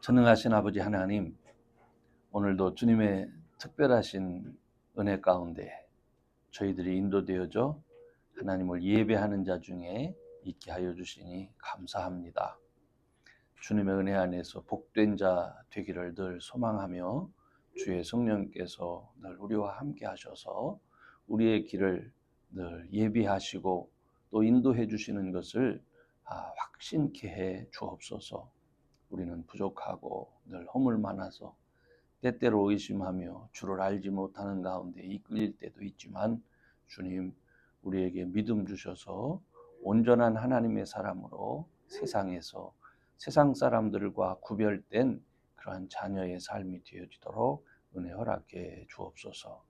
전능하신 아버지 하나님, 오늘도 주님의 특별하신 은혜 가운데 저희들이 인도되어져 하나님을 예배하는 자 중에 있게 하여 주시니 감사합니다. 주님의 은혜 안에서 복된 자 되기를 늘 소망하며 주의 성령께서 늘 우리와 함께 하셔서 우리의 길을 늘 예비하시고 또 인도해 주시는 것을 확신케 해 주옵소서. 우리는 부족하고 늘 허물 많아서 때때로 의심하며 주를 알지 못하는 가운데 이끌릴 때도 있지만, 주님 우리에게 믿음 주셔서 온전한 하나님의 사람으로 세상에서 세상 사람들과 구별된 그러한 자녀의 삶이 되어지도록 은혜 허락해 주옵소서.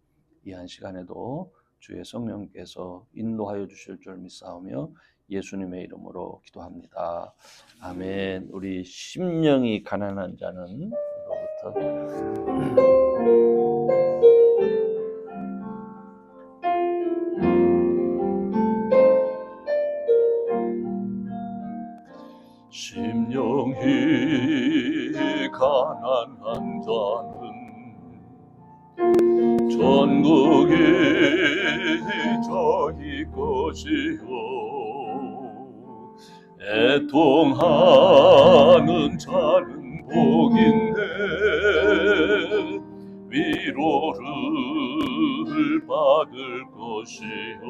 이 한 시간에도 주의 성령께서 인도하여 주실 줄 믿사오며 예수님의 이름으로 기도합니다. 아멘. 우리 심령이 가난한 자는 심령이 가난한 자는 전국이 저희 것이요 애통하는 자는 복인데 위로를 받을 것이요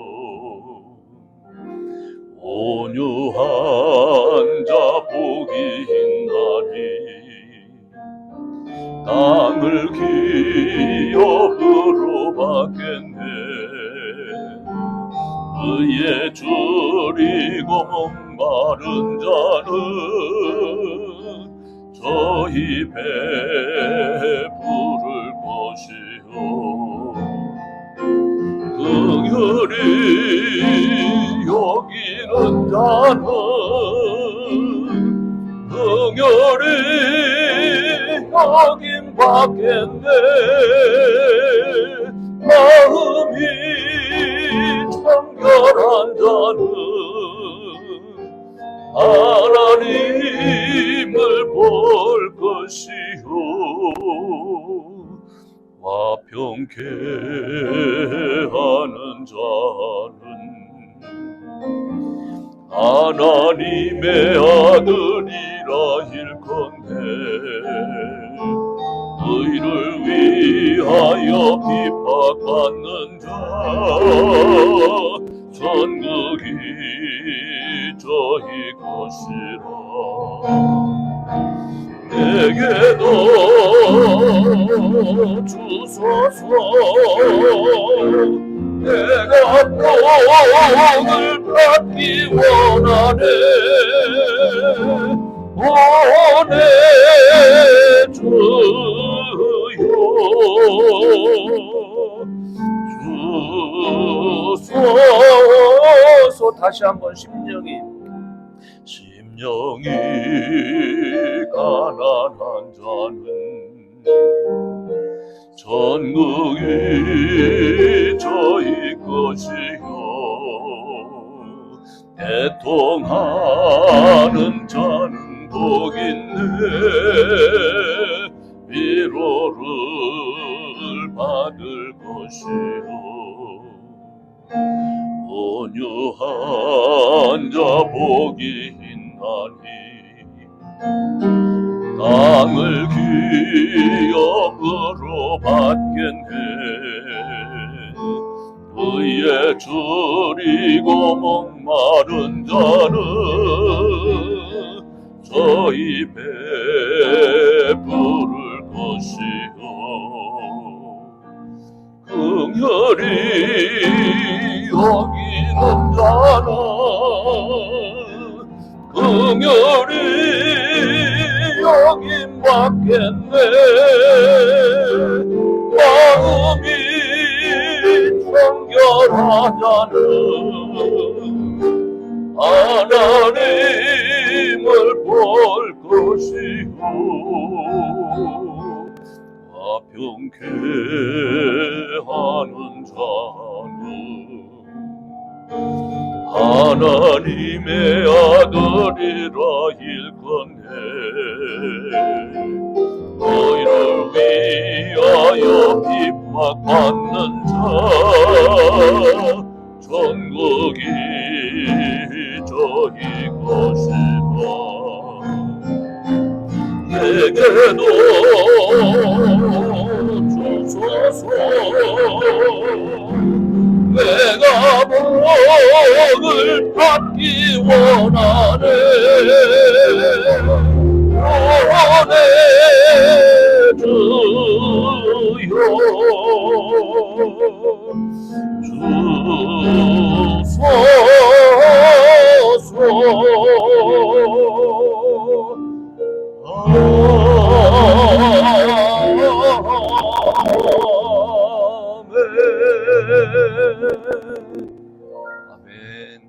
온유한 자 복이 있나니 땅을 기업으로 받겠네. 의에 줄이고 목마른 자는 저희 배부를 것이요 긍휼히 여기는 자는 긍휼히 여김 받겠네. 마음이 청결한 자는 하나님을 볼 것이요 화평케 하는 자는 하나님의 아들이라 일컨대. 의를 위하여 핍박받는 자 천국이 저희 것이라. 내게도 주소서. 내가 복을 받기 원하네. 보내주요 주소서. 다시 한번 심령이 가난한 자는 전국이 저희 것이요 애통하는 자는 복있네. 위로를 받을 것이요 온유한 자 복이 있나니 땅을 기업으로 받겠네. 의에 줄이고 목마른 자는 저희 배부를 것이요 긍휼히 여기는 자는 긍휼히 여김 받겠네. 마음이 청결한 자는 하나님을 볼 것이요 화평케 하는 자는 하나님의 아들이라 일컫네. 하여 핍박받는 자 천국이 저희 것이라. 내게도 주소서. 내가 복을 받기 원하네. 아멘.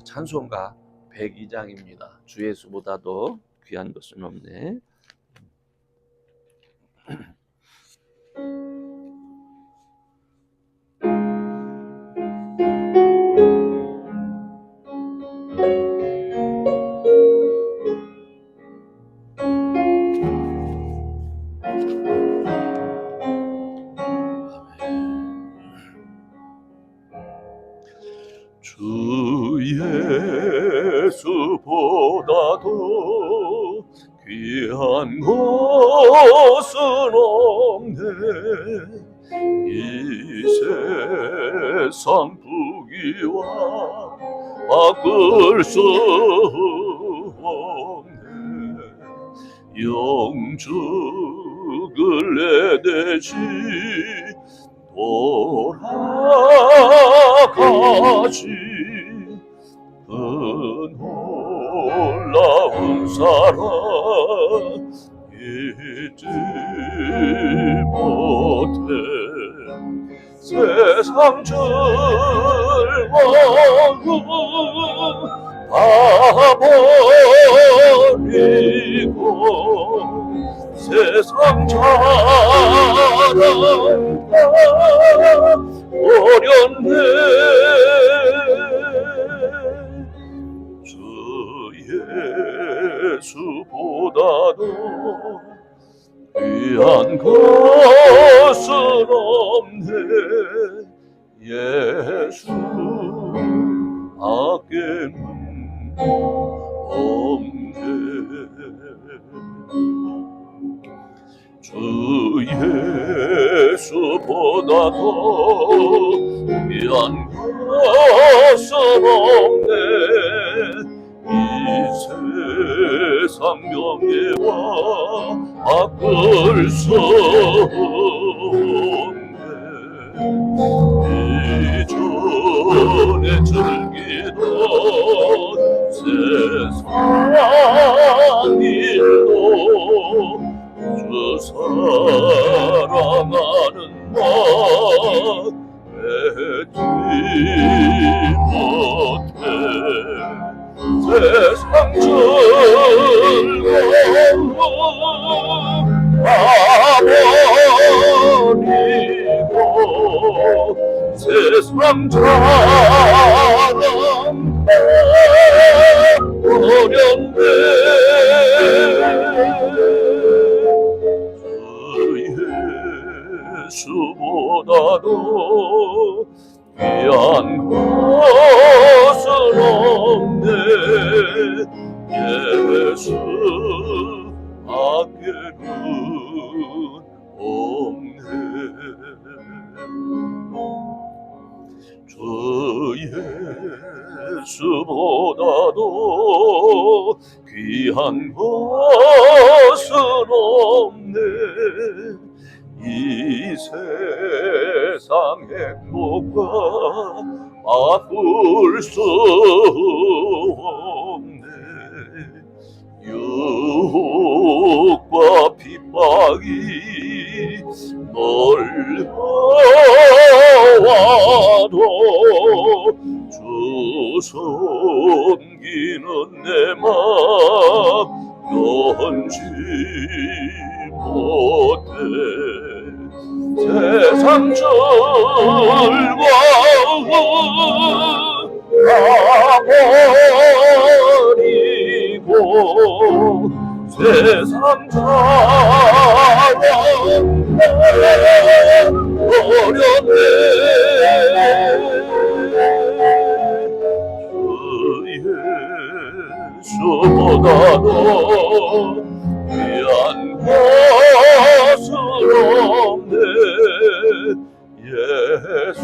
찬송가 102장입니다. 주 예수보다도 귀한 것은 없네. 주 예수보다도 귀한 것은 없네. 이 세상 부귀와 바꿀 수 없네. 영죽을 내대시 돌아가시 그 놀라운 사랑 잊지 못해. 세상 즐거움 다 버리고 세상 자랑 어렵네. 주 예수보다도 귀한 것은 없네. 예수 밖에는 없네. 주 예수보다도 귀한 것은 없네. 이 세상 명예와 바꿀 수 없네. 이전에 즐기던 세상 일도 주 사랑하는 나 잊지 못해. 세상 즐거움 다 버리고 세상 자랑 어렵네. 예수보다도 귀한 것은 없네. 예수 밖에는 없네. 주 예수보다도 귀한 것은 없네. 이 세상 행복과 바꿀 수 없네. 유혹과 핍박이 놀라와도 주 섬기는 내 맘 변치 못해. 세상 즐거움 다 버리고 세상 자랑 예수보다도 귀한 것은 없네. 예수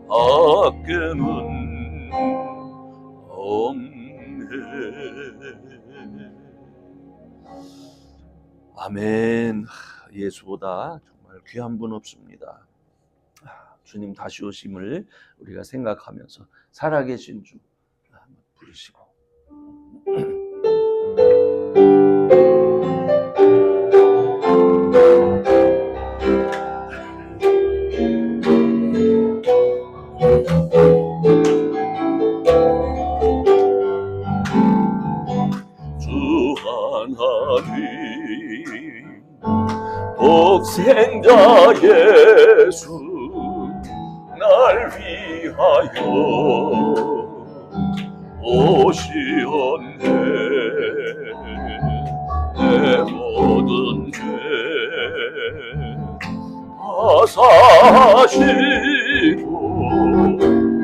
밖에는 없네. 아멘. 예수보다 정말 귀한 분 없습니다. 주님 다시 오심을 우리가 생각하면서 살아계신 주 부르시고 주 하나님 독생자 예수 날 위하여 오시었네. 내 모든 죄 다 사시고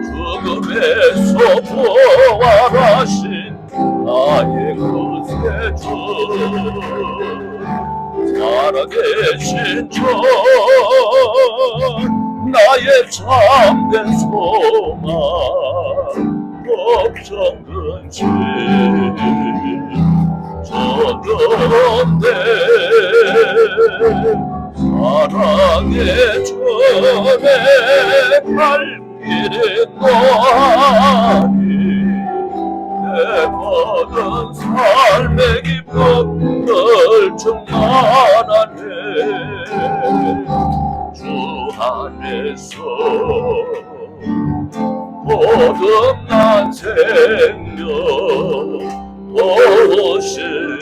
죽음에서 부활하신 나의 구세주 살아계신 주 나의 참된 소망 걱정 근심 전는데 사랑의 전에 갈 길이 너하니 내 모든 삶의 기쁨 널 충만하네. 주 안에서 거듭난 생명 도우시는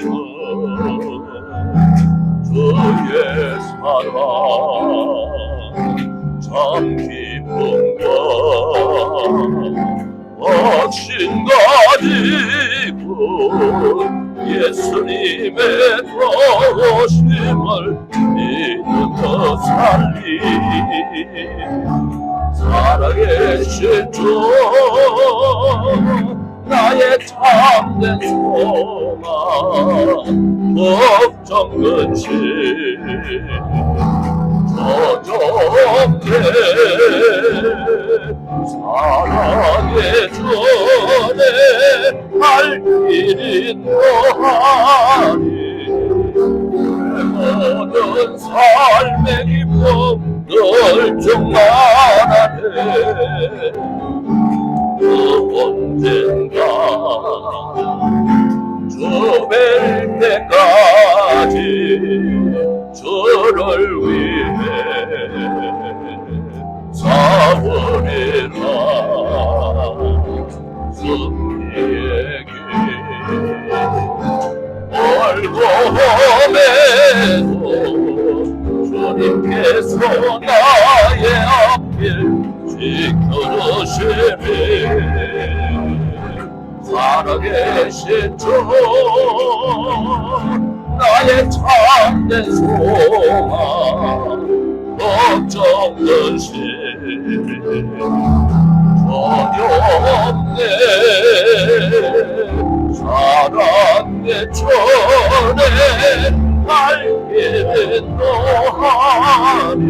주의 사랑 참 기쁨과 확신 가지고 예수님의 도우심을 믿어 살리. 살아계신 주 나의 참된 소망 걱정 근심 전없네. 사랑의 전에 갈 길이 너하니 모든 삶의 기쁨 널 충만하네. 언젠가 주 뵐 때까지 주를 위해 싸우리라. 승리의 길 멀고 험해도 주님께서 나의 앞길 지켜주시리. 살아계신 주 나의 참된 소망 걱정 근심 전혀 없네. 사랑의 전에 갈 길은 너하니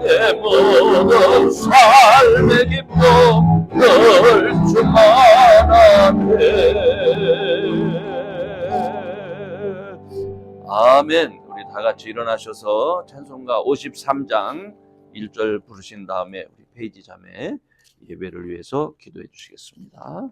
내 모든 삶의 기쁨 널 충만하네. 아멘. 우리 다 같이 일어나셔서 찬송가 53장 1절 부르신 다음에 우리 페이지 자매 예배를 위해서 기도해 주시겠습니다.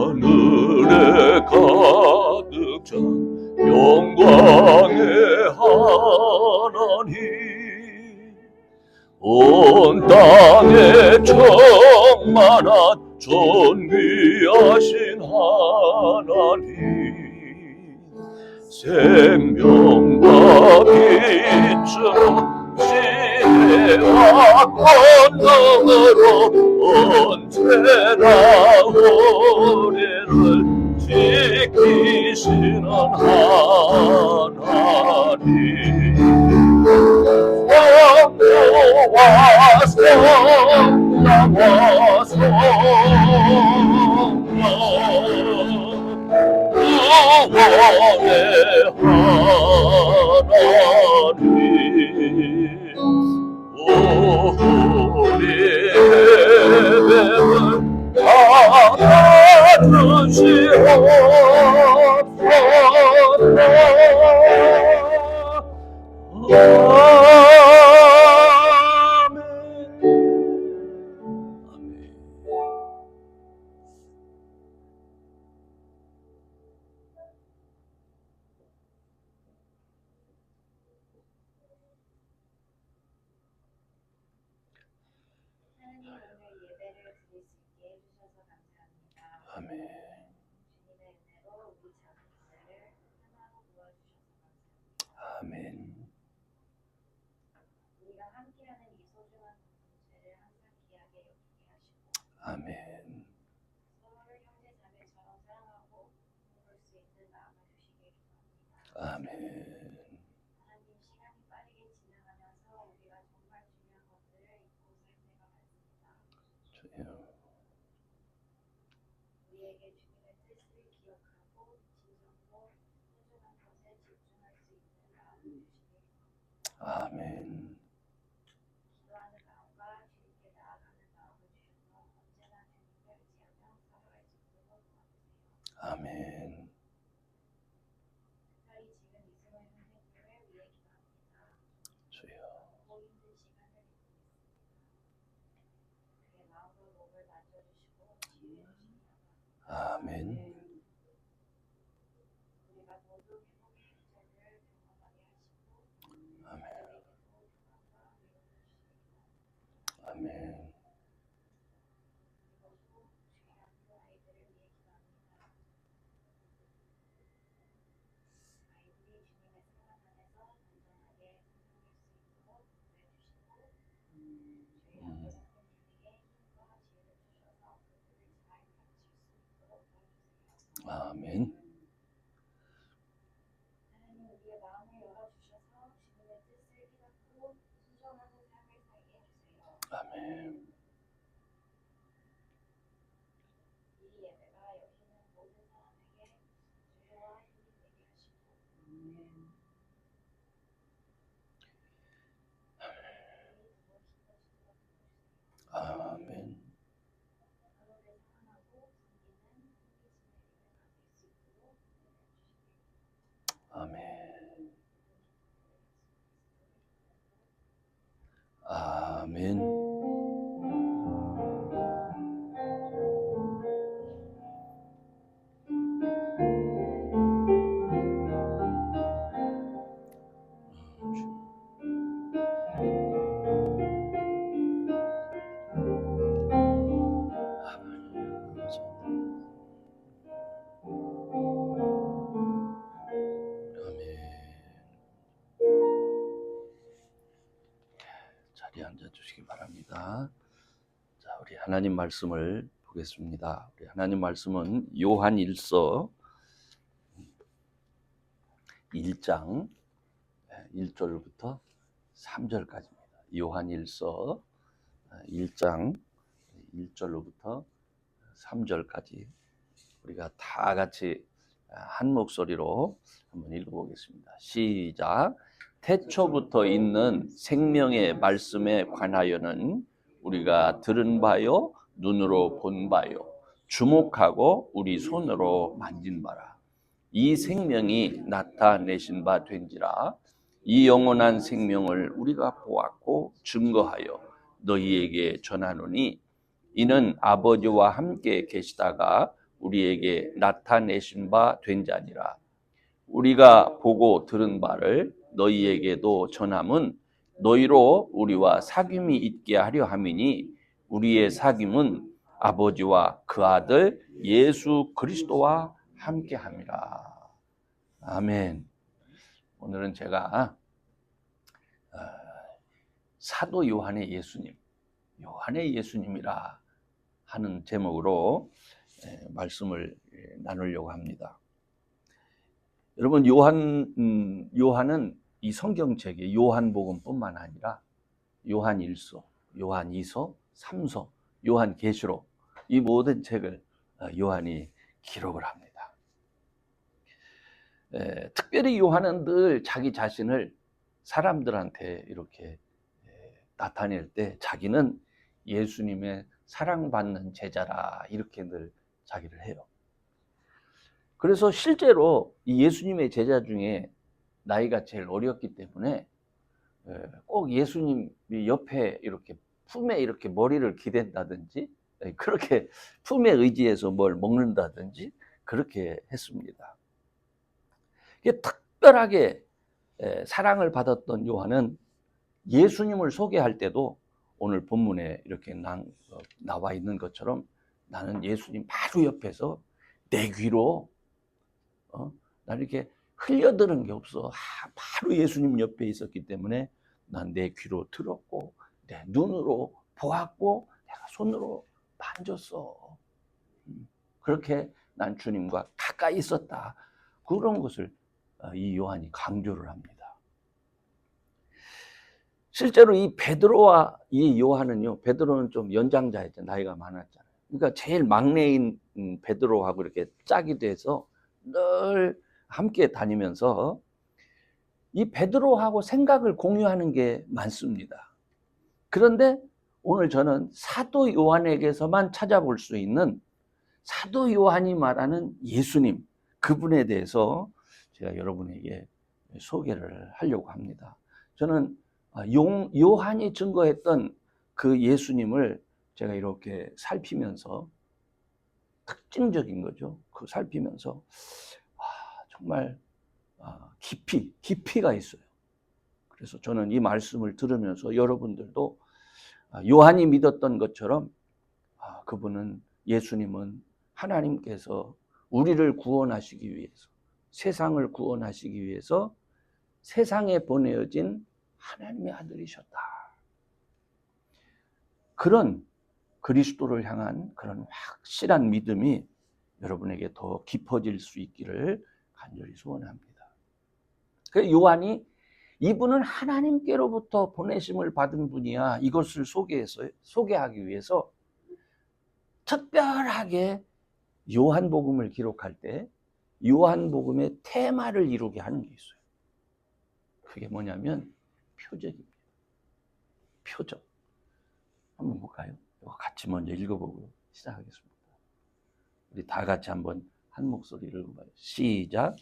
하늘에 가득 찬 영광의 하나님 온 땅에 충만한 존귀하신 하나님 생명과 빛으로 시대와 권능으로 언제나 우리를 지키시는 하나님 성부와 성자와 성령 구원의 하나님 우리 예배를 받아주시옵소서. 아멘. 아멘. 아멘. 아멘. 주여. 아멘. 아멘. 주여. 아멘. 아멘. 아멘. 아멘. 아멘. 아멘. 아멘. 자리에 앉아주시기 바랍니다. 자, 우리 하나님 말씀을 보겠습니다. 우리 하나님 말씀은 요한일서 1장 1절부터 3절까지입니다. 요한일서 1장 1절로부터 3절까지 우리가 다 같이 한 목소리로 한번 읽어보겠습니다. 시작. 태초부터 있는 생명의 말씀에 관하여는 우리가 들은 바요, 눈으로 본 바요, 주목하고 우리 손으로 만진 바라. 이 생명이 나타내신 바 된지라. 이 영원한 생명을 우리가 보았고 증거하여 너희에게 전하노니 이는 아버지와 함께 계시다가 우리에게 나타내신 바 된 자니라. 우리가 보고 들은 바를 너희에게도 전함은 너희로 우리와 사귐이 있게 하려 함이니 우리의 사귐은 아버지와 그 아들 예수 그리스도와 함께 함이라. 아멘. 오늘은 제가 사도 요한의 예수님, 요한의 예수님이라 하는 제목으로 말씀을 나누려고 합니다. 여러분, 요한은 이 성경책에 요한복음뿐만 아니라 요한 1서, 요한 2서, 3서, 요한 계시록, 이 모든 책을 요한이 기록을 합니다. 특별히 요한은 늘 자기 자신을 사람들한테 이렇게 나타낼 때 자기는 예수님의 사랑받는 제자라 이렇게 늘 자기를 해요. 그래서 실제로 이 예수님의 제자 중에 나이가 제일 어렸기 때문에 꼭 예수님 옆에 이렇게 품에 이렇게 머리를 기댄다든지 그렇게 품에 의지해서 뭘 먹는다든지 그렇게 했습니다. 특별하게 사랑을 받았던 요한은 예수님을 소개할 때도 오늘 본문에 이렇게 나와 있는 것처럼 나는 예수님 바로 옆에서 내 귀로 나는 이렇게 흘려들은 게 없어. 바로 예수님 옆에 있었기 때문에 난 내 귀로 들었고 내 눈으로 보았고 내가 손으로 만졌어. 그렇게 난 주님과 가까이 있었다. 그런 것을 이 요한이 강조를 합니다. 실제로 이 베드로와 이 요한은요, 베드로는 좀 연장자였죠. 나이가 많았잖아요. 그러니까 제일 막내인 베드로하고 이렇게 짝이 돼서 늘 함께 다니면서 이 베드로하고 생각을 공유하는 게 많습니다. 그런데 오늘 저는 사도 요한에게서만 찾아볼 수 있는 사도 요한이 말하는 예수님, 그분에 대해서 제가 여러분에게 소개를 하려고 합니다. 저는 요한이 증거했던 그 예수님을 제가 이렇게 살피면서 특징적인 거죠. 그 살피면서 정말 깊이가 있어요. 그래서 저는 이 말씀을 들으면서 여러분들도 요한이 믿었던 것처럼 그분은 예수님은 하나님께서 우리를 구원하시기 위해서 세상을 구원하시기 위해서 세상에 보내어진 하나님의 아들이셨다. 그런 그리스도를 향한 그런 확실한 믿음이 여러분에게 더 깊어질 수 있기를 간절히 소원합니다. 그 요한이 이분은 하나님께로부터 보내심을 받은 분이야. 이것을 소개하기 위해서 특별하게 요한복음을 기록할 때 요한복음의 테마를 이루게 하는 게 있어요. 그게 뭐냐면 표적입니다. 표적. 한번 볼까요? 이거 같이 먼저 읽어보고 시작하겠습니다. 우리 다 같이 한번 한 목소리를 읽어봐요. 시작.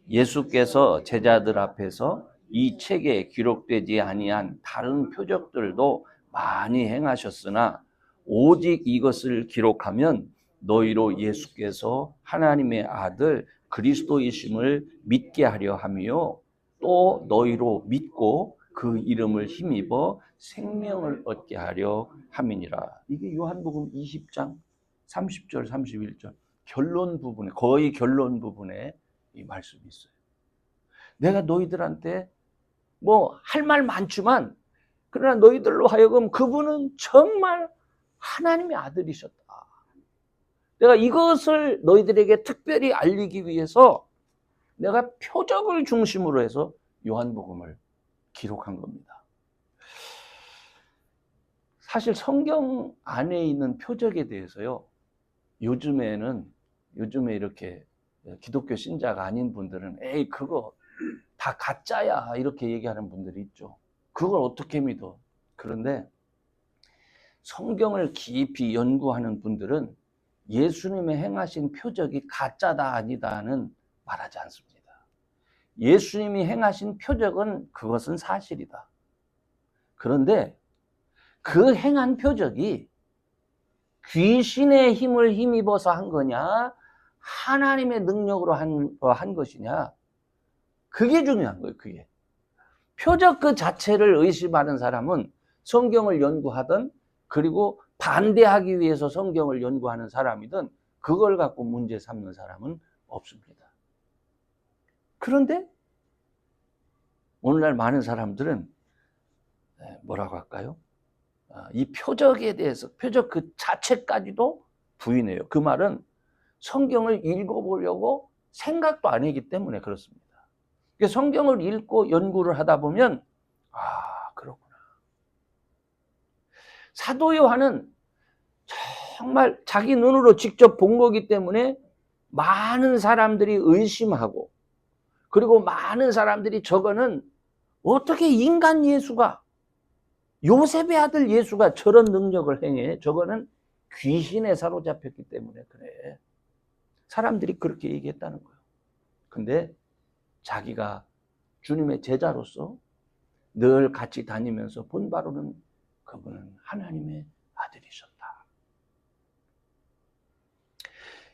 예수께서 제자들 앞에서 이 책에 기록되지 아니한 다른 표적들도 많이 행하셨으나 오직 이것을 기록하면 너희로 예수께서 하나님의 아들 그리스도이심을 믿게 하려 함이요 또 너희로 믿고 그 이름을 힘입어 생명을 얻게 하려 함이니라. 이게 요한복음 20장 30절 31절 결론 부분에 거의 결론 부분에 이 말씀이 있어요. 내가 너희들한테 뭐 할 말 많지만 그러나 너희들로 하여금 그분은 정말 하나님의 아들이셨다. 내가 이것을 너희들에게 특별히 알리기 위해서 내가 표적을 중심으로 해서 요한복음을 기록한 겁니다. 사실 성경 안에 있는 표적에 대해서요, 요즘에 이렇게 기독교 신자가 아닌 분들은 에이 그거 다 가짜야 이렇게 얘기하는 분들이 있죠. 그걸 어떻게 믿어? 그런데 성경을 깊이 연구하는 분들은 예수님의 행하신 표적이 가짜다 아니다는 말하지 않습니다. 예수님이 행하신 표적은 그것은 사실이다. 그런데 그 행한 표적이 귀신의 힘을 힘입어서 한 거냐 하나님의 능력으로 한 것이냐 그게 중요한 거예요. 그게 표적 그 자체를 의심하는 사람은 성경을 연구하든 그리고 반대하기 위해서 성경을 연구하는 사람이든 그걸 갖고 문제 삼는 사람은 없습니다. 그런데 오늘날 많은 사람들은 뭐라고 할까요? 이 표적에 대해서, 표적 그 자체까지도 부인해요. 그 말은 성경을 읽어보려고 생각도 안 하기 때문에 그렇습니다. 성경을 읽고 연구를 하다 보면 그렇구나. 사도 요한은 정말 자기 눈으로 직접 본 거기 때문에 많은 사람들이 의심하고, 그리고 많은 사람들이 저거는 어떻게 인간 예수가, 요셉의 아들 예수가 저런 능력을 행해? 저거는 귀신에 사로잡혔기 때문에 그래. 사람들이 그렇게 얘기했다는 거예요. 근데 자기가 주님의 제자로서 늘 같이 다니면서 본 바로는 그분은 하나님의 아들이셨다.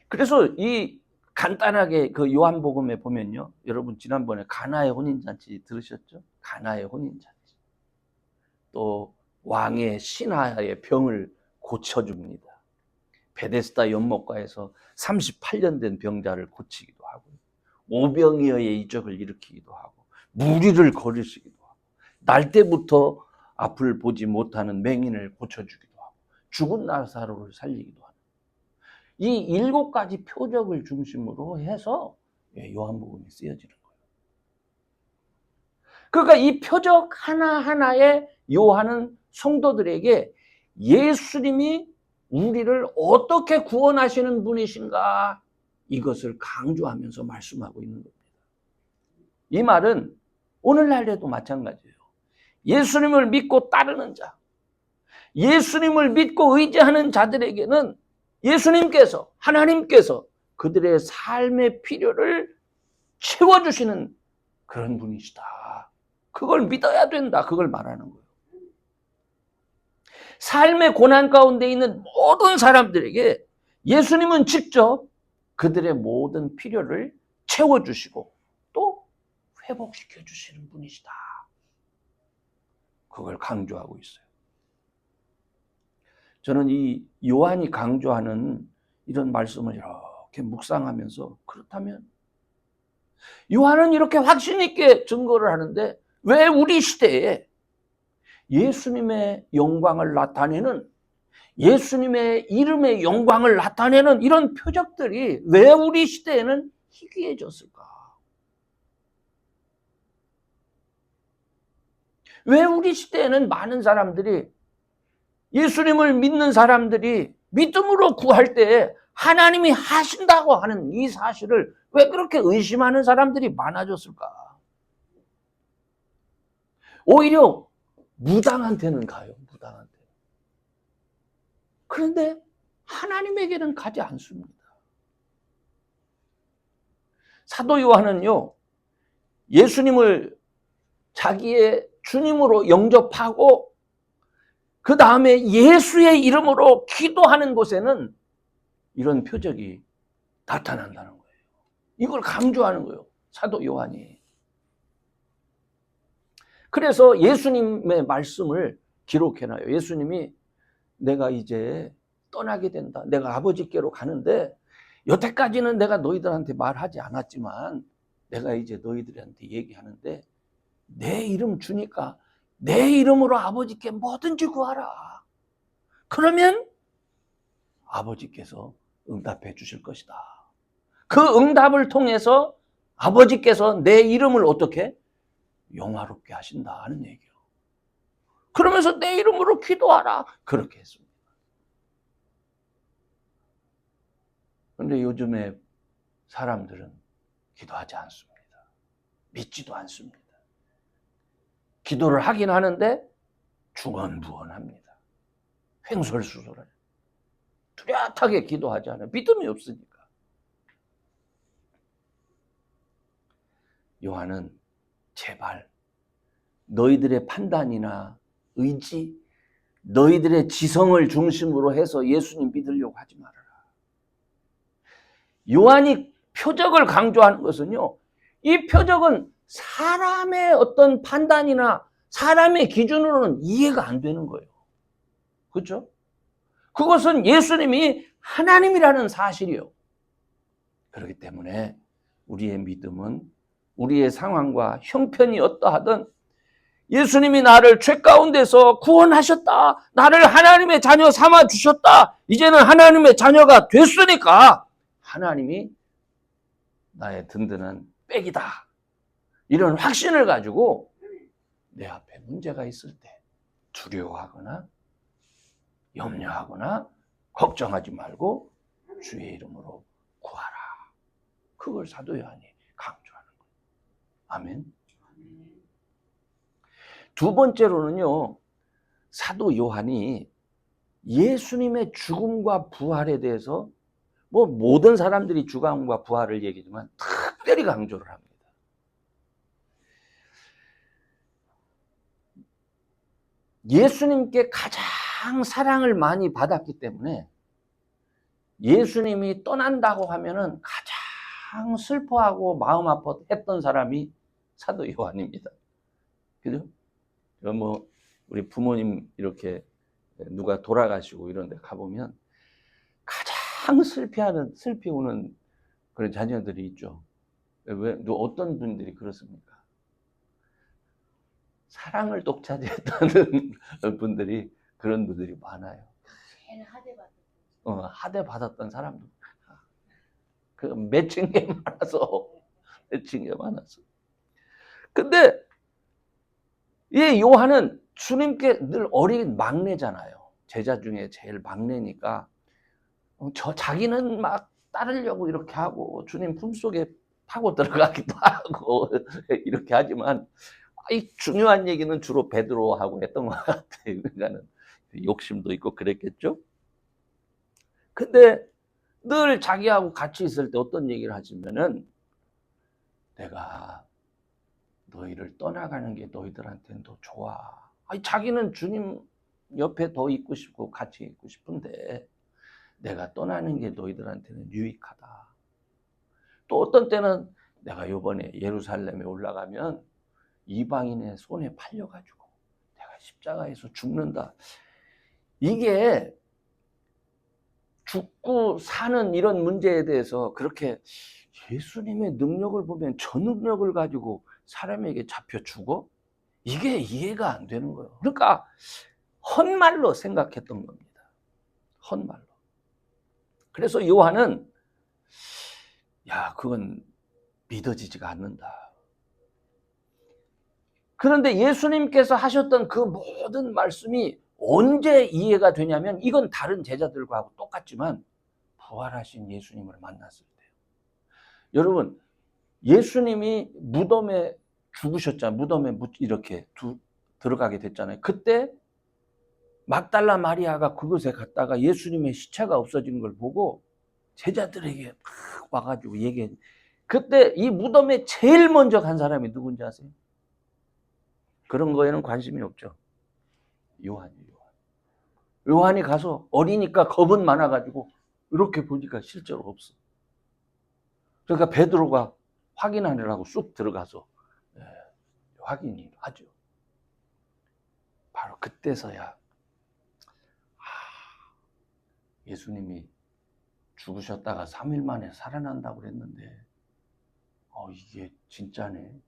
그래서 이 간단하게 그 요한복음에 보면요, 여러분 지난번에 가나의 혼인잔치 들으셨죠? 가나의 혼인잔치. 또 왕의 신하의 병을 고쳐줍니다. 베데스다 연못가에서 38년 된 병자를 고치기도 하고, 오병이어의 이적을 일으키기도 하고, 무리를 거르시기도 하고, 날 때부터 앞을 보지 못하는 맹인을 고쳐주기도 하고, 죽은 나사로를 살리기도 하고, 이 7가지 표적을 중심으로 해서 요한복음이 쓰여지는 거예요. 그러니까 이 표적 하나하나에 요한은 성도들에게 예수님이 우리를 어떻게 구원하시는 분이신가, 이것을 강조하면서 말씀하고 있는 겁니다. 이 말은 오늘날에도 마찬가지예요. 예수님을 믿고 따르는 자, 예수님을 믿고 의지하는 자들에게는 예수님께서, 하나님께서 그들의 삶의 필요를 채워주시는 그런 분이시다. 그걸 믿어야 된다. 그걸 말하는 거예요. 삶의 고난 가운데 있는 모든 사람들에게 예수님은 직접 그들의 모든 필요를 채워주시고 또 회복시켜 주시는 분이시다. 그걸 강조하고 있어요. 저는 이 요한이 강조하는 이런 말씀을 이렇게 묵상하면서, 그렇다면 요한은 이렇게 확신 있게 증거를 하는데 왜 우리 시대에 예수님의 영광을 나타내는, 예수님의 이름의 영광을 나타내는 이런 표적들이 왜 우리 시대에는 희귀해졌을까? 왜 우리 시대에는 많은 사람들이, 예수님을 믿는 사람들이 믿음으로 구할 때 하나님이 하신다고 하는 이 사실을 왜 그렇게 의심하는 사람들이 많아졌을까? 오히려 무당한테는 가요. 무당한테. 그런데 하나님에게는 가지 않습니다. 사도 요한은요, 예수님을 자기의 주님으로 영접하고 그 다음에 예수의 이름으로 기도하는 곳에는 이런 표적이 나타난다는 거예요. 이걸 강조하는 거예요, 사도 요한이. 그래서 예수님의 말씀을 기록해놔요. 예수님이 내가 이제 떠나게 된다, 내가 아버지께로 가는데 여태까지는 내가 너희들한테 말하지 않았지만 내가 이제 너희들한테 얘기하는데, 내 이름 주니까 내 이름으로 아버지께 뭐든지 구하라. 그러면 아버지께서 응답해 주실 것이다. 그 응답을 통해서 아버지께서 내 이름을 어떻게 영화롭게 하신다 하는 얘기예요. 그러면서 내 이름으로 기도하라, 그렇게 했습니다. 그런데 요즘에 사람들은 기도하지 않습니다. 믿지도 않습니다. 기도를 하긴 하는데 중언부언합니다. 횡설수설해요. 뚜렷하게 기도하지 않아요. 믿음이 없으니까. 요한은 제발 너희들의 판단이나 의지, 너희들의 지성을 중심으로 해서 예수님 믿으려고 하지 말아라. 요한이 표적을 강조하는 것은요, 이 표적은 사람의 어떤 판단이나 사람의 기준으로는 이해가 안 되는 거예요. 그렇죠? 그것은 예수님이 하나님이라는 사실이요. 그렇기 때문에 우리의 믿음은 우리의 상황과 형편이 어떠하든 예수님이 나를 죄 가운데서 구원하셨다. 나를 하나님의 자녀 삼아 주셨다. 이제는 하나님의 자녀가 됐으니까 하나님이 나의 든든한 백이다. 이런 확신을 가지고 내 앞에 문제가 있을 때 두려워하거나 염려하거나 걱정하지 말고 주의 이름으로 구하라. 그걸 사도 요한이 강조하는 거예요. 아멘. 두 번째로는요, 사도 요한이 예수님의 죽음과 부활에 대해서 뭐 모든 사람들이 죽음과 부활을 얘기하지만 특별히 강조를 합니다. 예수님께 가장 사랑을 많이 받았기 때문에 예수님이 떠난다고 하면은 가장 슬퍼하고 마음 아파했던 사람이 사도 요한입니다. 그죠? 뭐 우리 부모님 이렇게 누가 돌아가시고 이런 데 가보면 가장 슬피우는 그런 자녀들이 있죠. 왜 어떤 분들이 그렇습니까? 사랑을 독차지했다는 분들이 그런 분들이 많아요. 하대 받았던 사람도 그 맺힌 게 많아서 근데 이 요한은 주님께 늘 어린 막내잖아요. 제자 중에 제일 막내니까 자기는 막 따르려고 이렇게 하고 주님 품속에 파고 들어가기도 하고 이렇게 하지만 이 중요한 얘기는 주로 베드로하고 했던 것 같아요. 그러니까는 욕심도 있고 그랬겠죠. 근데 늘 자기하고 같이 있을 때 어떤 얘기를 하시면은 내가 너희를 떠나가는 게 너희들한테는 더 좋아. 아니, 자기는 주님 옆에 더 있고 싶고 같이 있고 싶은데 내가 떠나는 게 너희들한테는 유익하다. 또 어떤 때는 내가 이번에 예루살렘에 올라가면 이방인의 손에 팔려가지고 내가 십자가에서 죽는다. 이게 죽고 사는 이런 문제에 대해서 그렇게 예수님의 능력을 보면 저 능력을 가지고 사람에게 잡혀 죽어? 이게 이해가 안 되는 거예요. 그러니까 헛말로 생각했던 겁니다. 헛말로. 그래서 요한은 그건 믿어지지가 않는다. 그런데 예수님께서 하셨던 그 모든 말씀이 언제 이해가 되냐면 이건 다른 제자들과 하고 똑같지만 부활하신 예수님을 만났을 때요. 여러분, 예수님이 무덤에 죽으셨잖아요. 무덤에 이렇게 들어가게 됐잖아요. 그때 막달라 마리아가 그곳에 갔다가 예수님의 시체가 없어진 걸 보고 제자들에게 막 와가지고 얘기해. 그때 이 무덤에 제일 먼저 간 사람이 누군지 아세요? 그런 거에는 관심이 없죠. 요한이에요. 요한이 가서 어리니까 겁은 많아가지고 이렇게 보니까 실제로 없어. 그러니까 베드로가 확인하느라고 쑥 들어가서 확인을 하죠. 바로 그때서야 예수님이 죽으셨다가 3일 만에 살아난다고 그랬는데 이게 진짜네.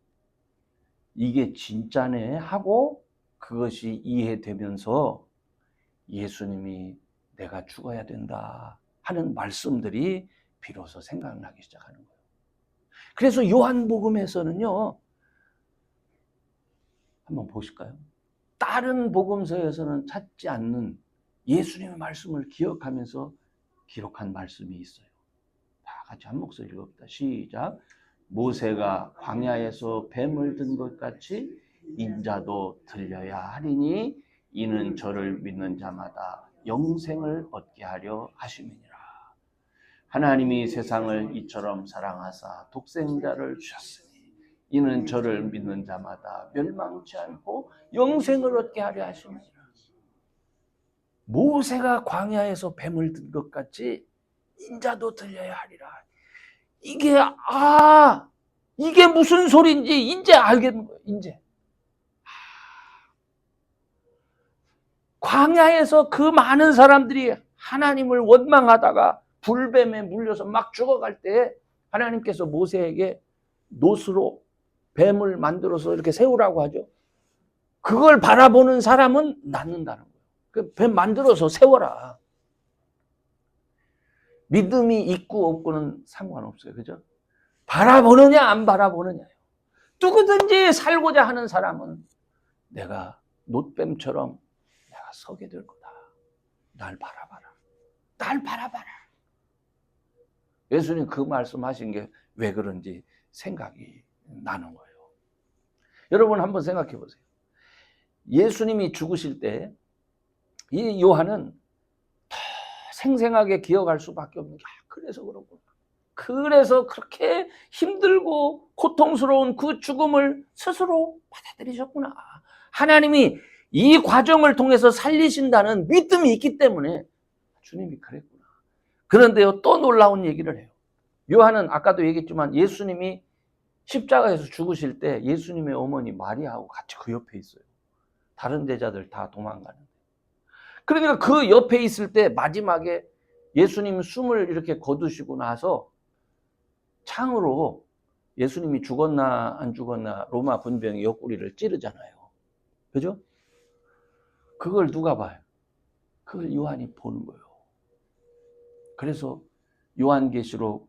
이게 진짜네 하고 그것이 이해되면서 예수님이 내가 죽어야 된다 하는 말씀들이 비로소 생각나기 시작하는 거예요. 그래서 요한복음에서는요, 한번 보실까요? 다른 복음서에서는 찾지 않는 예수님의 말씀을 기억하면서 기록한 말씀이 있어요. 다 같이 한 목소리 읽어봅니다. 시작. 모세가 광야에서 뱀을 든 것 같이 인자도 들려야 하리니 이는 저를 믿는 자마다 영생을 얻게 하려 하심이니라. 하나님이 세상을 이처럼 사랑하사 독생자를 주셨으니 이는 저를 믿는 자마다 멸망치 않고 영생을 얻게 하려 하심이니라. 모세가 광야에서 뱀을 든 것 같이 인자도 들려야 하리라. 이게 무슨 소리인지 이제 알겠는 거예요. 이제 광야에서 그 많은 사람들이 하나님을 원망하다가 불뱀에 물려서 막 죽어갈 때 하나님께서 모세에게 놋으로 뱀을 만들어서 이렇게 세우라고 하죠. 그걸 바라보는 사람은 낫는다는 거예요. 그 뱀 만들어서 세워라. 믿음이 있고 없고는 상관없어요. 그죠? 바라보느냐 안 바라보느냐요. 누구든지 살고자 하는 사람은 내가 놋뱀처럼 내가 서게 될 거다. 날 바라봐라. 날 바라봐라. 예수님 그 말씀하신 게 왜 그런지 생각이 나는 거예요. 여러분 한번 생각해 보세요. 예수님이 죽으실 때 이 요한은 더 생생하게 기억할 수밖에 없는 게 그래서 그렇구나. 그래서 그렇게 힘들고 고통스러운 그 죽음을 스스로 받아들이셨구나. 하나님이 이 과정을 통해서 살리신다는 믿음이 있기 때문에 주님이 그랬구나. 그런데요, 또 놀라운 얘기를 해요. 요한은 아까도 얘기했지만 예수님이 십자가에서 죽으실 때 예수님의 어머니 마리아하고 같이 그 옆에 있어요. 다른 제자들 다 도망가는데. 그러니까 그 옆에 있을 때 마지막에 예수님 숨을 이렇게 거두시고 나서 창으로 예수님이 죽었나 안 죽었나 로마 군병이 옆구리를 찌르잖아요. 그죠? 그걸 누가 봐요? 그걸 요한이 보는 거예요. 그래서 요한계시록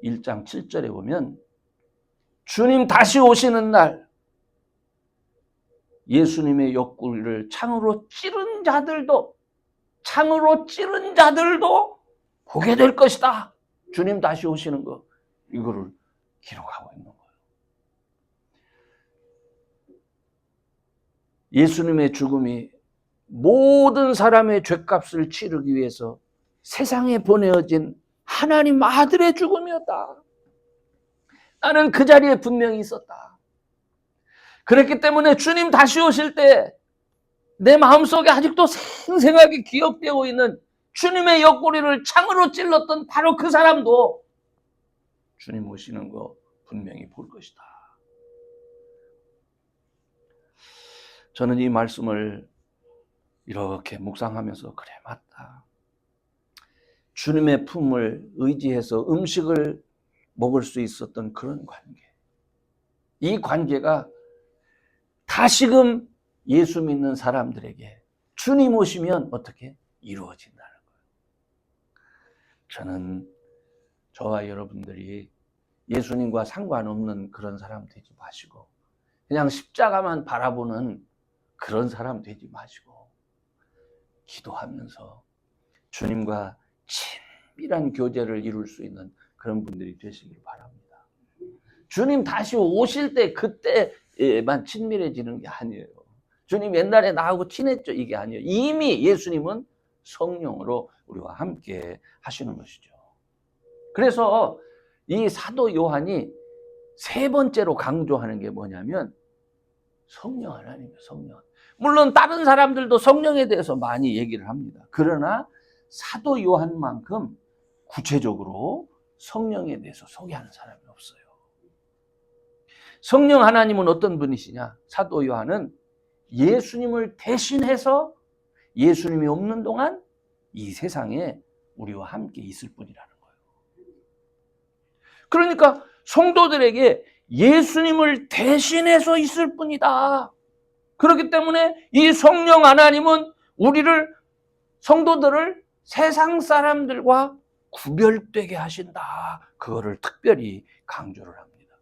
1장 7절에 보면 주님 다시 오시는 날 예수님의 옆구리를 창으로 찌른 자들도 보게 될 것이다. 주님 다시 오시는 거. 이거를 기록하고 있는 거예요. 예수님의 죽음이 모든 사람의 죄값을 치르기 위해서 세상에 보내어진 하나님 아들의 죽음이었다. 나는 그 자리에 분명히 있었다. 그랬기 때문에 주님 다시 오실 때 내 마음속에 아직도 생생하게 기억되어 있는 주님의 옆구리를 창으로 찔렀던 바로 그 사람도 주님 오시는 거 분명히 볼 것이다. 저는 이 말씀을 이렇게 묵상하면서 그래 맞다. 주님의 품을 의지해서 음식을 먹을 수 있었던 그런 관계. 이 관계가 다시금 예수 믿는 사람들에게 주님 오시면 어떻게 이루어진다는 거예요. 저는 저와 여러분들이 예수님과 상관없는 그런 사람 되지 마시고 그냥 십자가만 바라보는 그런 사람 되지 마시고 기도하면서 주님과 친밀한 교제를 이룰 수 있는 그런 분들이 되시길 바랍니다. 주님 다시 오실 때 그때만 친밀해지는 게 아니에요. 주님 옛날에 나하고 친했죠? 이게 아니에요. 이미 예수님은 성령으로 우리와 함께 하시는 것이죠. 그래서 이 사도 요한이 세 번째로 강조하는 게 뭐냐면 성령 하나님이에요. 성령. 물론 다른 사람들도 성령에 대해서 많이 얘기를 합니다. 그러나 사도 요한만큼 구체적으로 성령에 대해서 소개하는 사람이 없어요. 성령 하나님은 어떤 분이시냐? 사도 요한은 예수님을 대신해서 예수님이 없는 동안 이 세상에 우리와 함께 있을 분이라는 거예요. 그러니까 성도들에게 예수님을 대신해서 있을 뿐이다. 그렇기 때문에 이 성령 하나님은 성도들을 세상 사람들과 구별되게 하신다. 그거를 특별히 강조를 합니다.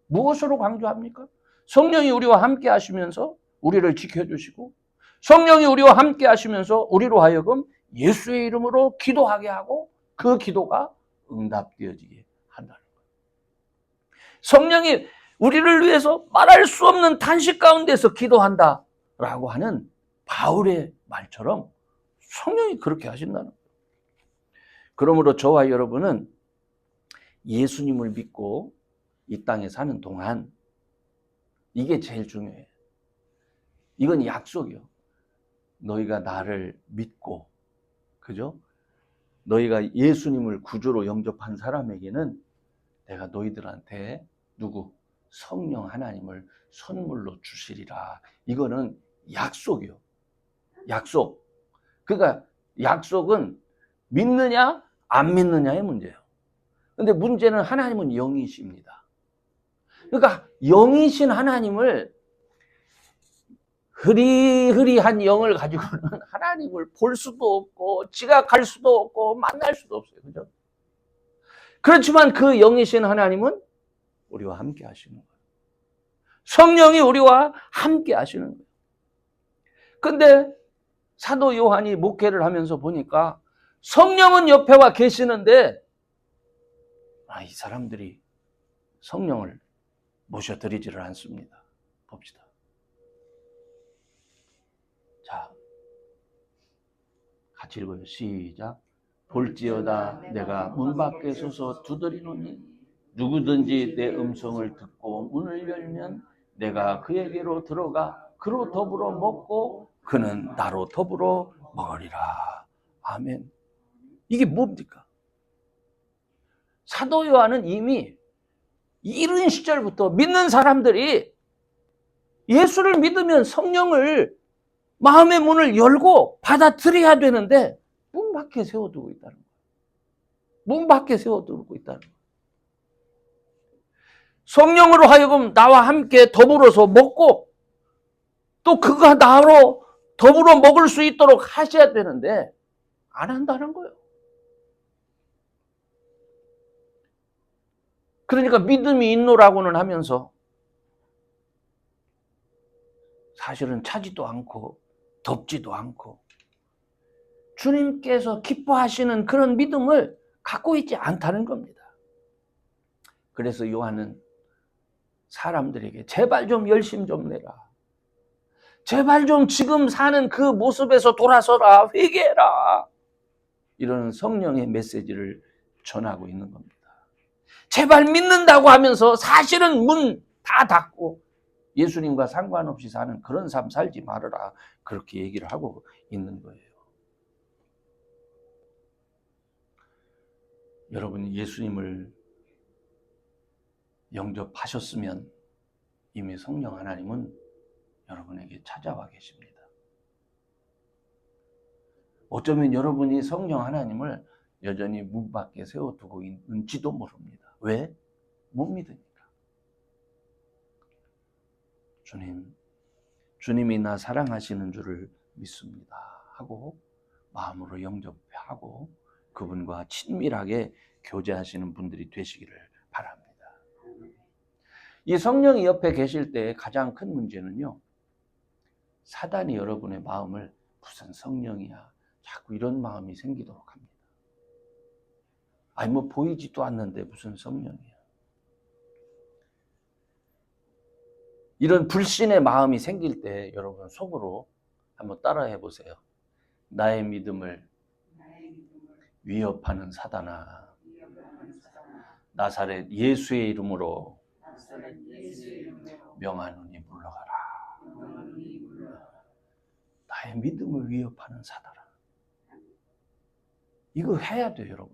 무엇으로 강조합니까? 성령이 우리와 함께 하시면서 우리를 지켜주시고 성령이 우리와 함께 하시면서 우리로 하여금 예수의 이름으로 기도하게 하고 그 기도가 응답되어지게 한다는 거예요. 성령이 우리를 위해서 말할 수 없는 탄식 가운데서 기도한다라고 하는 바울의 말처럼 성령이 그렇게 하신다는 거예요. 그러므로 저와 여러분은 예수님을 믿고 이 땅에 사는 동안 이게 제일 중요해요. 이건 약속이요. 너희가 나를 믿고, 그죠? 너희가 예수님을 구주로 영접한 사람에게는 내가 너희들한테 성령 하나님을 선물로 주시리라. 이거는 약속이요. 약속. 그러니까 약속은 믿느냐 안 믿느냐의 문제예요. 근데 문제는 하나님은 영이십니다. 그러니까 영이신 하나님을 흐리흐리한 영을 가지고는 하나님을 볼 수도 없고 지각할 수도 없고 만날 수도 없어요. 그죠? 그렇지만 그 영이신 하나님은 우리와 함께 하시는 거예요. 성령이 우리와 함께 하시는 거예요. 근데 사도 요한이 목회를 하면서 보니까 성령은 옆에 와 계시는데 이 사람들이 성령을 모셔드리지를 않습니다. 봅시다. 자, 같이 읽어요. 시작. 볼지어다 내가 문 밖에 서서 두드리노니 누구든지 내 음성을 듣고 문을 열면 내가 그에게로 들어가 그로 더불어 먹고 그는 나로 더불어 먹으리라. 아멘. 이게 뭡니까? 사도 요한은 이미 이른 시절부터 믿는 사람들이 예수를 믿으면 성령을 마음의 문을 열고 받아들여야 되는데 문 밖에 세워두고 있다는 거예요. 문 밖에 세워두고 있다는 거예요. 성령으로 하여금 나와 함께 더불어서 먹고 또 그가 나로 더불어 먹을 수 있도록 하셔야 되는데 안 한다는 거예요. 그러니까 믿음이 있노라고는 하면서 사실은 차지도 않고 덥지도 않고 주님께서 기뻐하시는 그런 믿음을 갖고 있지 않다는 겁니다. 그래서 요한은 사람들에게 제발 좀 열심 좀 내라. 제발 좀 지금 사는 그 모습에서 돌아서라. 회개해라. 이런 성령의 메시지를 전하고 있는 겁니다. 제발 믿는다고 하면서 사실은 문 다 닫고 예수님과 상관없이 사는 그런 삶 살지 말아라. 그렇게 얘기를 하고 있는 거예요. 여러분이 예수님을 영접하셨으면 이미 성령 하나님은 여러분에게 찾아와 계십니다. 어쩌면 여러분이 성령 하나님을 여전히 문 밖에 세워두고 있는지도 모릅니다. 왜? 못 믿으니까. 주님이 나 사랑하시는 줄을 믿습니다 하고 마음으로 영접하고 그분과 친밀하게 교제하시는 분들이 되시기를 바랍니다. 이 성령이 옆에 계실 때 가장 큰 문제는요, 사단이 여러분의 마음을 무슨 성령이야 자꾸 이런 마음이 생기도록 합니다. 아니 뭐 보이지도 않는데 무슨 성령이야. 이런 불신의 마음이 생길 때 여러분 속으로 한번 따라해 보세요. 나의 믿음을 위협하는 사단아, 나사렛 예수의 이름으로 명하노니 물러가라. 나의 믿음을 위협하는 사단아. 이거 해야 돼요, 여러분.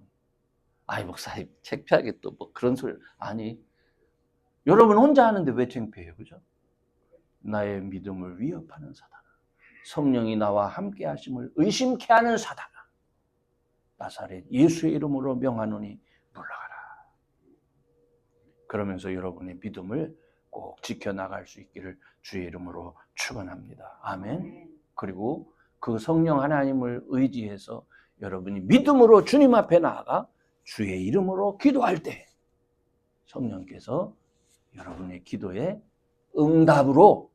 아이 목사님 창피하게 또 뭐 그런 소리. 아니, 여러분 혼자 하는데 왜 창피해요, 그죠? 나의 믿음을 위협하는 사단아, 성령이 나와 함께 하심을 의심케 하는 사단아, 나사렛 예수의 이름으로 명하노니 물러가라. 그러면서 여러분의 믿음을 꼭 지켜나갈 수 있기를 주의 이름으로 축원합니다. 아멘. 그리고 그 성령 하나님을 의지해서 여러분이 믿음으로 주님 앞에 나아가 주의 이름으로 기도할 때 성령께서 여러분의 기도에 응답으로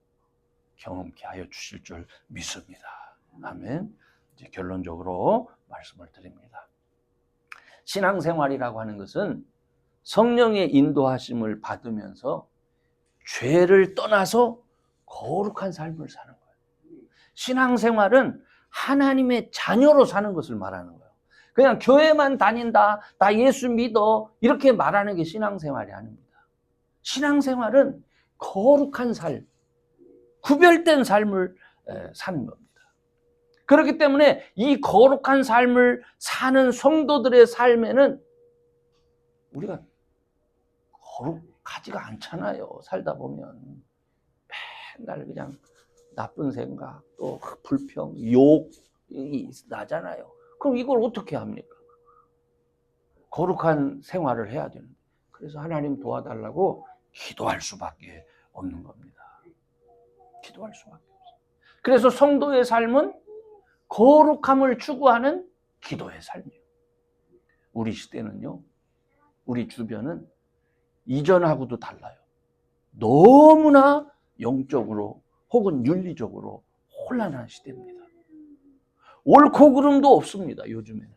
경험케 하여 주실 줄 믿습니다. 아멘. 이제 결론적으로 말씀을 드립니다. 신앙생활이라고 하는 것은 성령의 인도하심을 받으면서 죄를 떠나서 거룩한 삶을 사는 거예요. 신앙생활은 하나님의 자녀로 사는 것을 말하는 거예요. 그냥 교회만 다닌다, 나 예수 믿어 이렇게 말하는 게 신앙생활이 아닙니다. 신앙생활은 거룩한 삶, 구별된 삶을 사는 겁니다. 그렇기 때문에 이 거룩한 삶을 사는 성도들의 삶에는 우리가 거룩하지가 않잖아요. 살다 보면 맨날 그냥 나쁜 생각, 또 불평, 욕이 나잖아요. 그럼 이걸 어떻게 합니까? 거룩한 생활을 해야 되는데. 그래서 하나님 도와달라고 기도할 수밖에 없는 겁니다. 기도할 수밖에 없어요. 그래서 성도의 삶은 거룩함을 추구하는 기도의 삶이에요. 우리 시대는요, 우리 주변은 이전하고도 달라요. 너무나 영적으로 혹은 윤리적으로 혼란한 시대입니다. 옳고 그름도 없습니다. 요즘에는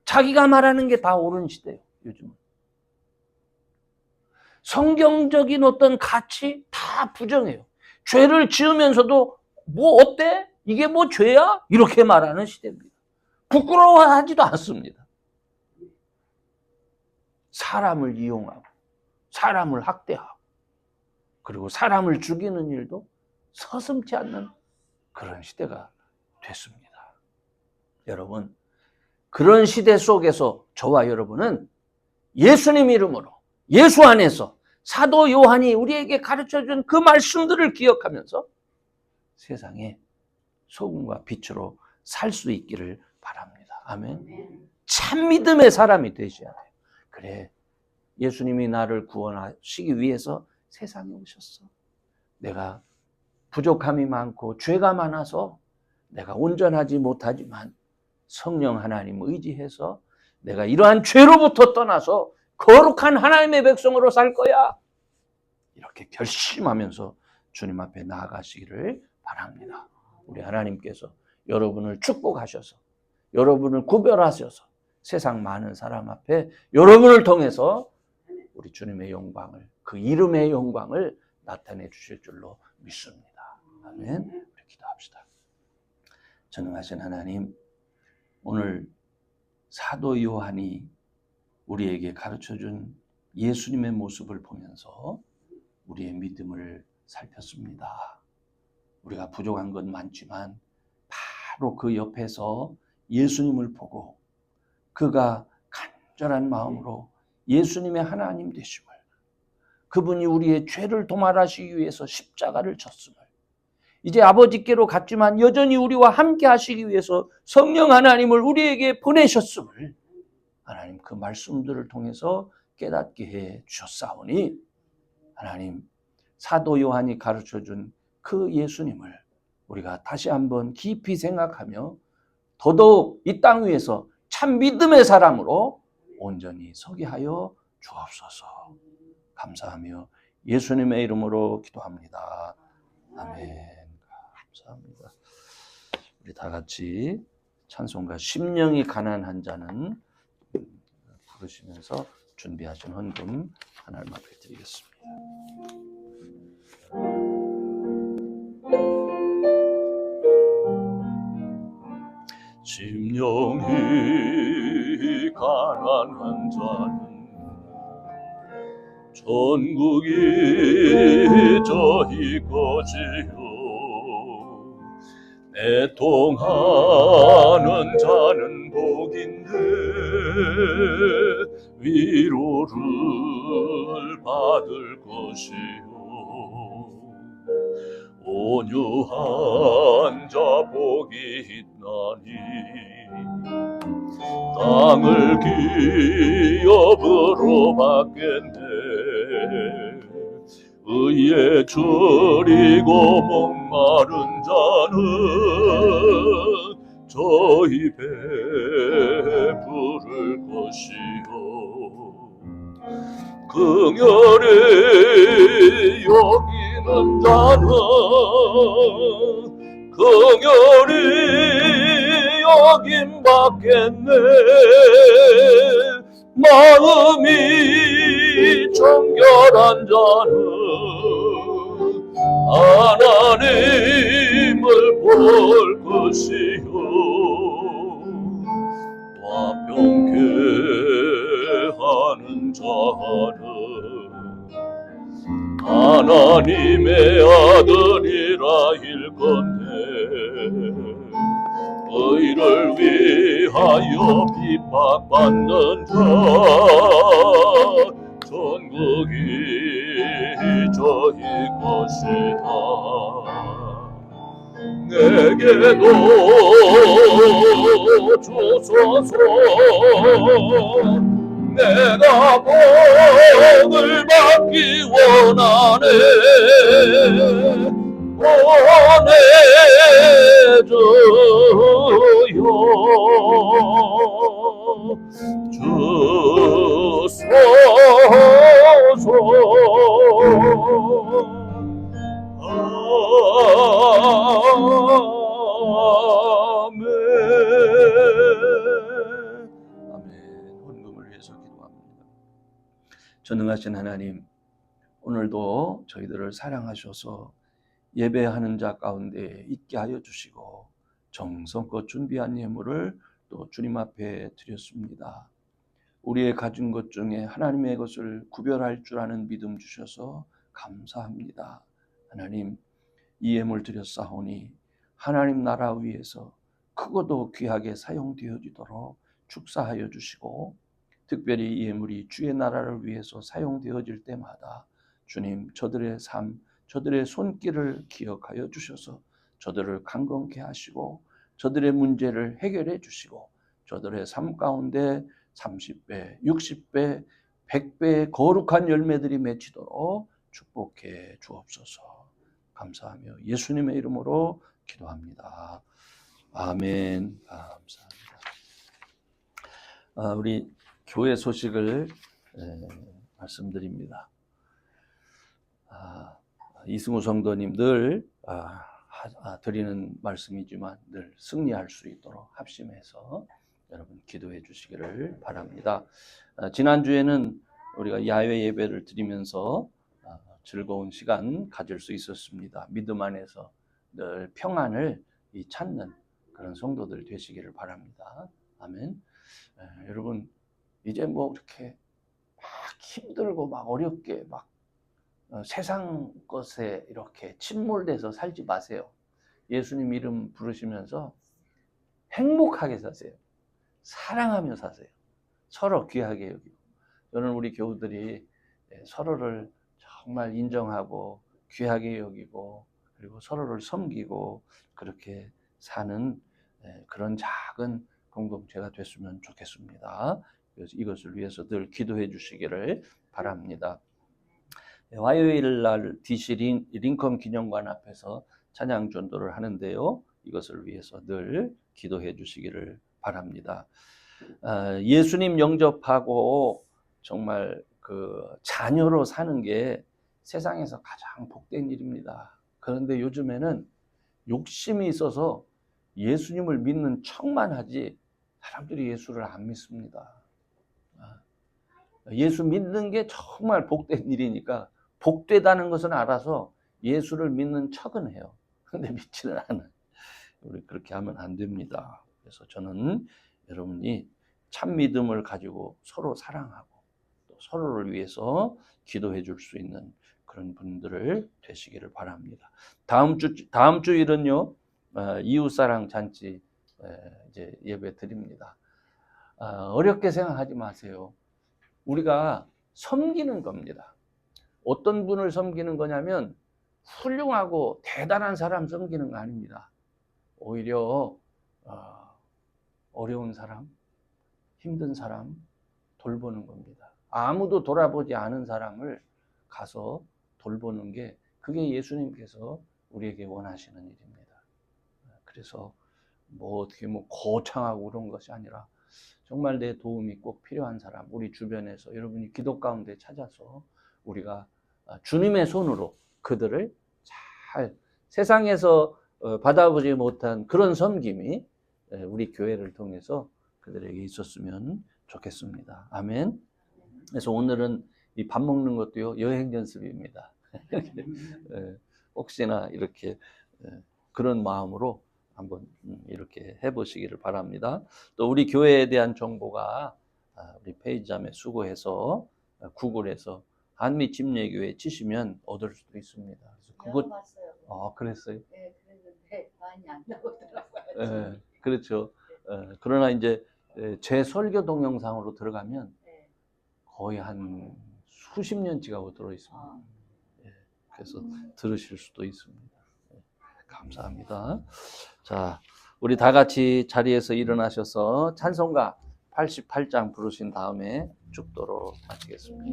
자기가 말하는 게 다 옳은 시대예요. 요즘은 성경적인 어떤 가치 다 부정해요. 죄를 지으면서도 뭐 어때? 이게 뭐 죄야? 이렇게 말하는 시대입니다. 부끄러워하지도 않습니다. 사람을 이용하고 사람을 학대하고 그리고 사람을 죽이는 일도 서슴지 않는 그런 시대가 됐습니다. 여러분, 그런 시대 속에서 저와 여러분은 예수님 이름으로 예수 안에서 사도 요한이 우리에게 가르쳐준 그 말씀들을 기억하면서 세상에 소금과 빛으로 살 수 있기를 바랍니다. 아멘. 참 믿음의 사람이 되셔야 돼요. 그래, 예수님이 나를 구원하시기 위해서 세상에 오셨어. 내가 부족함이 많고 죄가 많아서 내가 온전하지 못하지만 성령 하나님 의지해서 내가 이러한 죄로부터 떠나서 거룩한 하나님의 백성으로 살 거야. 이렇게 결심하면서 주님 앞에 나아가시기를 바랍니다. 우리 하나님께서 여러분을 축복하셔서 여러분을 구별하셔서 세상 많은 사람 앞에 여러분을 통해서 우리 주님의 영광을, 그 이름의 영광을 나타내 주실 줄로 믿습니다. 아멘. 우리 기도합시다. 전능하신 하나님, 오늘 사도 요한이 우리에게 가르쳐준 예수님의 모습을 보면서 우리의 믿음을 살폈습니다. 우리가 부족한 건 많지만 바로 그 옆에서 예수님을 보고 그가 간절한 마음으로 예수님의 하나님 되심을, 그분이 우리의 죄를 도말하시기 위해서 십자가를 졌음을, 이제 아버지께로 갔지만 여전히 우리와 함께 하시기 위해서 성령 하나님을 우리에게 보내셨음을 하나님 그 말씀들을 통해서 깨닫게 해 주셨사오니 하나님, 사도 요한이 가르쳐준 그 예수님을 우리가 다시 한번 깊이 생각하며 더더욱 이 땅 위에서 참 믿음의 사람으로 온전히 서게 하여 주옵소서. 감사하며 예수님의 이름으로 기도합니다. 아멘. 감사합니다. 우리 다 같이 찬송가 심령이 가난한 자는 부르시면서 준비하신 헌금 하나님 앞에 드리겠습니다. 심령이 가난한 자는 천국이 저희 것이요, 애통하는 자는 복인데 위로를 받을 것이요, 온유한 자 복이 있나니 땅을 기업으로 받겠네. 의에 줄이고 목마른 자는 저희 베풀을 것이요, 긍휼히 여기는 자는 긍휼히 여김 받겠네. 마음이 정결한 자는 하나님을 볼 것이요, 화평케 하는 자는 하나님의 아들이라 일건데, 의를 위하여 핍박받는 자 천국이 저희 것이다. 내게도 주소서, 내가 복을 받기 원하네 보내줘요 주소서 아멘. 헌금을 위해서 기도합니다. 전능하신 하나님, 오늘도 저희들을 사랑하셔서 예배하는 자 가운데 있게 하여 주시고 정성껏 준비한 예물을 또 주님 앞에 드렸습니다. 우리의 가진 것 중에 하나님의 것을 구별할 줄 아는 믿음 주셔서 감사합니다. 하나님, 이 예물 드렸사오니 하나님 나라 위에서 크고도 귀하게 사용되어지도록 축사하여 주시고, 특별히 이 예물이 주의 나라를 위해서 사용되어질 때마다 주님, 저들의 삶, 저들의 손길을 기억하여 주셔서 저들을 강건케 하시고 저들의 문제를 해결해 주시고 저들의 삶 가운데 30배, 60배, 100배의 거룩한 열매들이 맺히도록 축복해 주옵소서. 감사하며 예수님의 이름으로 기도합니다. 아멘. 감사합니다. 우리 교회 소식을 말씀드립니다. 이승우 성도님 늘 드리는 말씀이지만 늘 승리할 수 있도록 합심해서 여러분 기도해 주시기를 바랍니다. 지난주에는 우리가 야외 예배를 드리면서 즐거운 시간 가질 수 있었습니다. 믿음 안에서 늘 평안을 찾는 그런 성도들 되시기를 바랍니다. 아멘. 여러분, 이제 뭐 이렇게 막 힘들고 막 어렵게 막 세상 것에 이렇게 침몰돼서 살지 마세요. 예수님 이름 부르시면서 행복하게 사세요. 사랑하며 사세요. 서로 귀하게 여기고. 저는 우리 교우들이 서로를 정말 인정하고 귀하게 여기고 그리고 서로를 섬기고 그렇게 사는 그런 작은 공동체가 됐으면 좋겠습니다. 그래서 이것을 위해서 늘 기도해 주시기를 바랍니다. 화요일 날 DC 링컨 기념관 앞에서 찬양 전도를 하는데요. 이것을 위해서 늘 기도해 주시기를 바랍니다. 예수님 영접하고 정말 그 자녀로 사는 게 세상에서 가장 복된 일입니다. 그런데 요즘에는 욕심이 있어서 예수님을 믿는 척만 하지 사람들이 예수를 안 믿습니다. 예수 믿는 게 정말 복된 일이니까 복되다는 것은 알아서 예수를 믿는 척은 해요. 근데 믿지는 않아요. 우리 그렇게 하면 안 됩니다. 그래서 저는 여러분이 참 믿음을 가지고 서로 사랑하고 또 서로를 위해서 기도해 줄 수 있는 그런 분들을 되시기를 바랍니다. 다음 주일은요, 이웃사랑 잔치 이제 예배 드립니다. 어렵게 생각하지 마세요. 우리가 섬기는 겁니다. 어떤 분을 섬기는 거냐면 훌륭하고 대단한 사람 섬기는 거 아닙니다. 오히려 어려운 사람, 힘든 사람 돌보는 겁니다. 아무도 돌아보지 않은 사람을 가서 돌보는 게 그게 예수님께서 우리에게 원하시는 일입니다. 그래서 뭐 어떻게 뭐 거창하고 그런 것이 아니라 정말 내 도움이 꼭 필요한 사람, 우리 주변에서 여러분이 기도 가운데 찾아서 우리가 주님의 손으로 그들을 잘 세상에서 받아보지 못한 그런 섬김이 우리 교회를 통해서 그들에게 있었으면 좋겠습니다. 아멘. 그래서 오늘은 이 밥 먹는 것도요, 여행 연습입니다. 혹시나 이렇게 그런 마음으로 한번 이렇게 해보시기를 바랍니다. 또 우리 교회에 대한 정보가 우리 페이지함에 수고해서 구글에서 한미 침례교회 치시면 얻을 수도 있습니다. 그래서 그것 봤어요. 그랬어요? 네, 그랬는데 많이 안 나오더라고요. 네, 그렇죠. 그러나 이제 제 설교 동영상으로 들어가면 거의 한 수십 년치가 들어 있습니다. 그래서 들으실 수도 있습니다. 감사합니다. 자, 우리 다 같이 자리에서 일어나셔서 찬송가 88장 부르신 다음에 죽도록 마치겠습니다.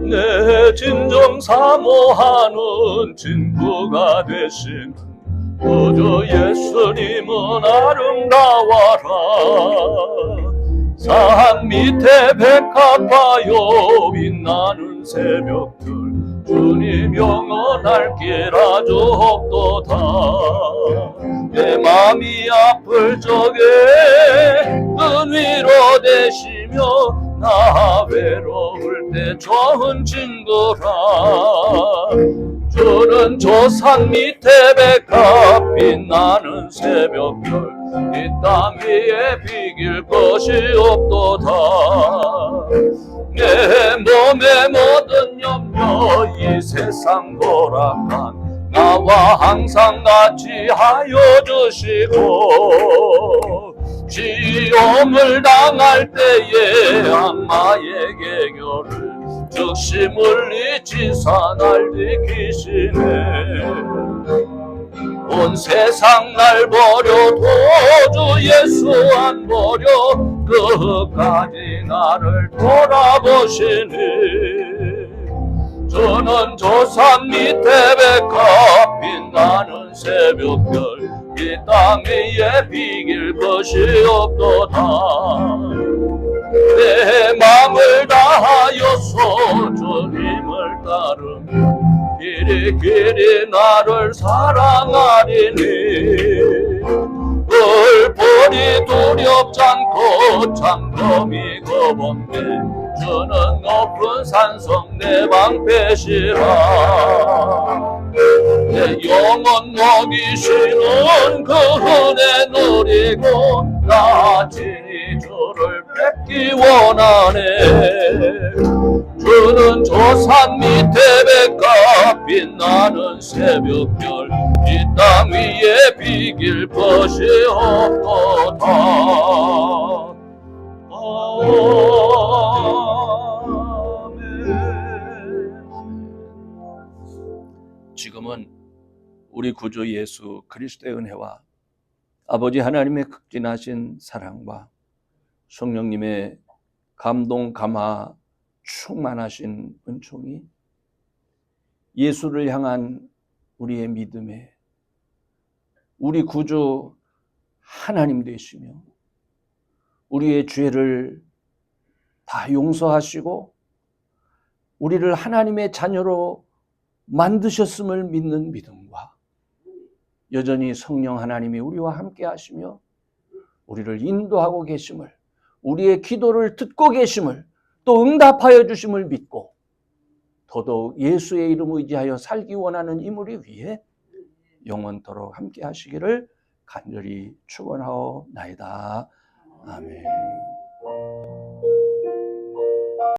내 진정 사모하는 친구가 되신 구주 예수님은 아름다워라. 산 밑에 백합화요 빛나는 새벽들 주님 영원할 길 아주 없도다. 내 맘이 아플 적에 큰 위로 되시며 나 외로울 때 좋은 친구라. 주는 저 산 밑에 백합 빛나는 새벽별 이 땅 위에 비길 것이 없도다. 내 몸의 모든 염려 이 세상 고락한 나와 항상 같이 하여 주시고 시험을 당할 때에 악마의 개교를 즉시 물리치사 날 지키시네. 온 세상 날 버려도 주 예수 안 버려 끝까지 나를 돌아보시니. 저는 저 산 밑에 백합 빛나는 새벽별 이 땅 위에 비길 것이 없도다. 내 맘을 다하여서 주님을 따르며 길이 나를 사랑하리니. 불보리 두렵지 않고 창검이 겁없네. 주는 높은 산성 내 방패시라. 내 영혼 먹이시는 그 은혜 누리고 나 친히 주를 뵙기 원하네. 주는 저 산 밑에 백합 빛나는 새벽별 이 땅 위에 비길 것이 없도다. 지금은 우리 구주 예수 그리스도의 은혜와 아버지 하나님의 극진하신 사랑과 성령님의 감동 감화 충만하신 은총이 예수를 향한 우리의 믿음에 우리 구주 하나님 되시며 우리의 죄를 다 용서하시고 우리를 하나님의 자녀로 만드셨음을 믿는 믿음과 여전히 성령 하나님이 우리와 함께 하시며 우리를 인도하고 계심을, 우리의 기도를 듣고 계심을, 또 응답하여 주심을 믿고 더더욱 예수의 이름 의지하여 살기 원하는 인물이 위해 영원토록 함께 하시기를 간절히 축원하옵나이다. 아멘.